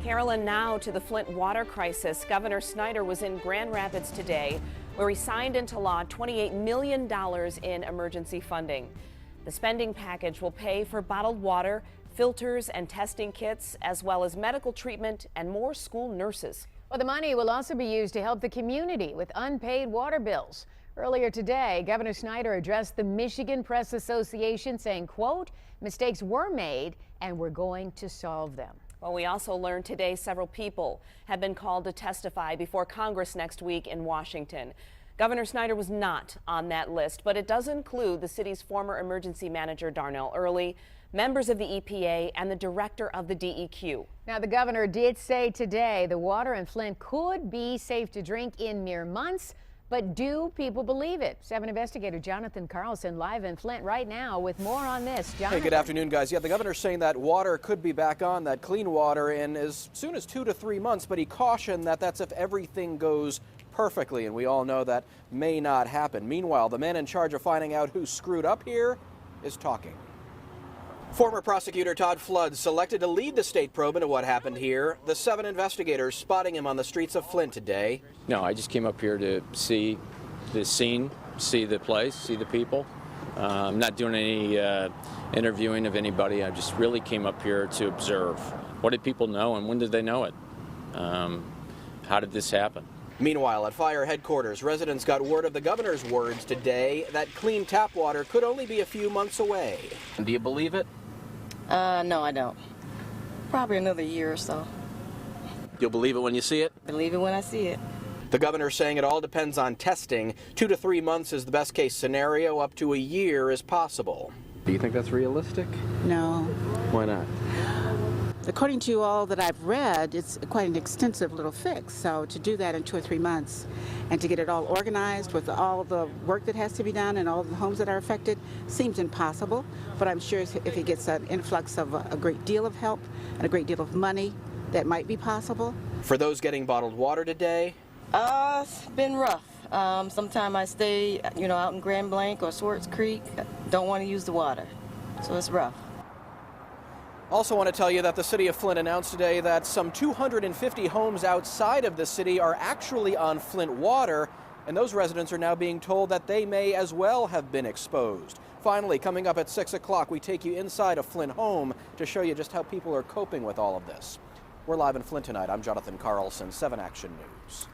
Carolyn, now to the Flint water crisis. Governor Snyder was in Grand Rapids today, where he signed into law $28 million in emergency funding. The spending package will pay for bottled water, filters and testing kits, as well as medical treatment and more school nurses. Well, the money will also be used to help the community with unpaid water bills. Earlier today, Governor Snyder addressed the Michigan Press Association saying, quote, mistakes were made and we're going to solve them. Well, we also learned today several people have been called to testify before Congress next week in Washington. Governor Snyder was not on that list, but it does include the city's former emergency manager, Darnell Early, members of the EPA, and the director of the DEQ. Now, the governor did say today the water in Flint could be safe to drink in mere months. But do people believe it? 7 investigator Jonathan Carlson live in Flint right now with more on this. Jonathan. Hey, good afternoon, guys. Yeah, the governor's saying that water could be back on, that clean water, in as soon as 2 to 3 months, but he cautioned that that's if everything goes perfectly, and we all know that may not happen. Meanwhile, the man in charge of finding out who screwed up here is talking. Former prosecutor Todd Flood selected to lead the state probe into what happened here. The 7 investigators spotting him on the streets of Flint today. No, I just came up here to see the scene, see the place, see the people. I'm not doing any interviewing of anybody. I just really came up here to observe. What did people know and when did they know it? How did this happen? Meanwhile, at fire headquarters, residents got word of the governor's words today that clean tap water could only be a few months away. Do you believe it? No, I don't. Probably another year or so. You'll believe it when you see it? Believe it when I see it. The governor saying it all depends on testing. 2 to 3 months is the best case scenario. Up to a year is possible. Do you think that's realistic? No. Why not? According to all that I've read, it's quite an extensive little fix. So to do that in 2 or 3 months and to get it all organized with all the work that has to be done and all the homes that are affected seems impossible. But I'm sure if he gets an influx of a great deal of help and a great deal of money, that might be possible. For those getting bottled water today? It's been rough. Sometimes I stay, out in Grand Blanc or Swartz Creek. Don't want to use the water, so it's rough. Also want to tell you that the city of Flint announced today that some 250 homes outside of the city are actually on Flint water, and those residents are now being told that they may as well have been exposed. Finally, coming up at 6 o'clock, we take you inside a Flint home to show you just how people are coping with all of this. We're live in Flint tonight. I'm Jonathan Carlson, 7 Action News.